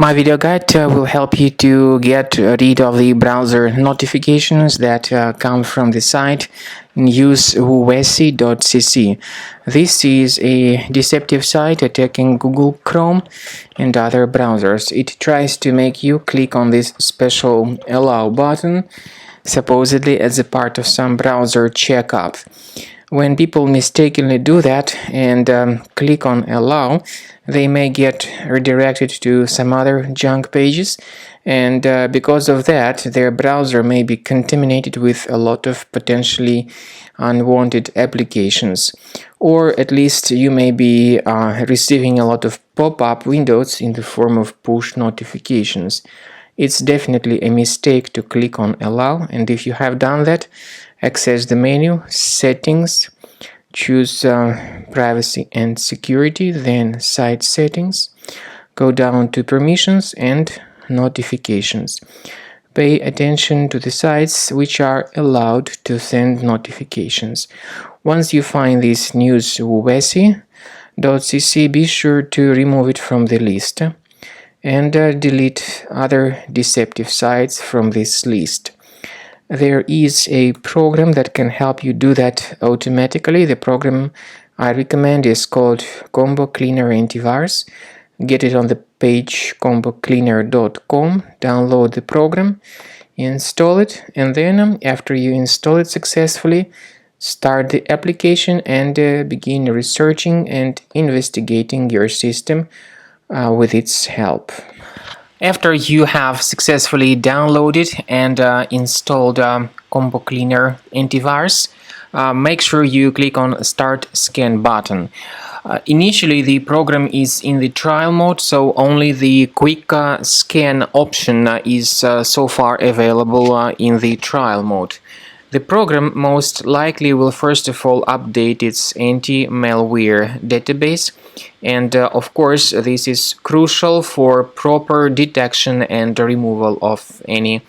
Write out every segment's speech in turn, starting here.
My video guide will help you to get rid of the browser notifications that come from the site News-wuweci.cc. This is a deceptive site attacking Google Chrome and other browsers. It tries to make you click on this special allow button, supposedly as a part of some browser checkup. When people mistakenly do that and click on allow, they may get redirected to some other junk pages, and because of that, their browser may be contaminated with a lot of potentially unwanted applications. Or at least you may be receiving a lot of pop-up windows in the form of push notifications. It's definitely a mistake to click on allow, and if you have done that, access the menu, settings, choose privacy and security, then site settings, go down to permissions and notifications. Pay attention to the sites which are allowed to send notifications. Once you find this News-wuweci.cc, be sure to remove it from the list and delete other deceptive sites from this list. There is a program that can help you do that automatically. The program I recommend is called Combo Cleaner Antivirus. Get it on the page combocleaner.com, download the program, install it, and then after you install it successfully, start the application and begin researching and investigating your system with its help. After you have successfully downloaded and installed Combo Cleaner Antivirus, make sure you click on Start Scan button. Initially, the program is in the trial mode, so only the quick scan option is so far available in the trial mode. The program most likely will first of all update its anti-malware database, and of course this is crucial for proper detection and removal of any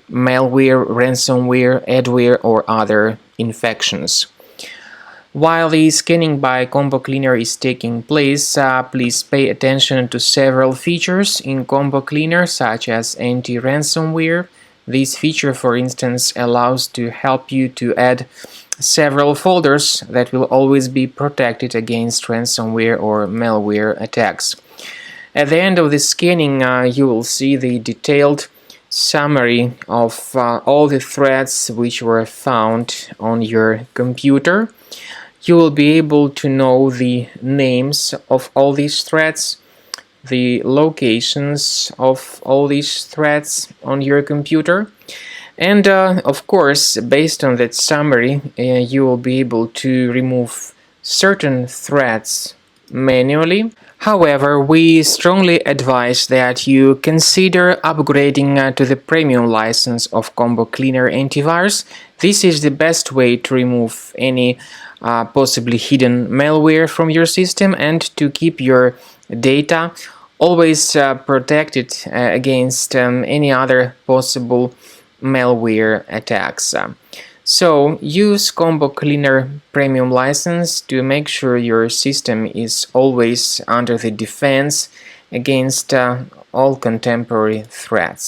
malware, ransomware, adware or other infections. While the scanning by Combo Cleaner is taking place, please pay attention to several features in Combo Cleaner such as anti-ransomware. This feature, for instance, allows to help you to add several folders that will always be protected against ransomware or malware attacks. At the end of the scanning, you will see the detailed summary of all the threats which were found on your computer. You will be able to know the names of all these threats, the locations of all these threats on your computer, and of course, based on that summary, you will be able to remove certain threats manually. However, we strongly advise that you consider upgrading to the premium license of Combo Cleaner Antivirus. This is the best way to remove any possibly hidden malware from your system and to keep your data always protected against any other possible malware attacks. So use Combo Cleaner Premium license to make sure your system is always under the defense against all contemporary threats.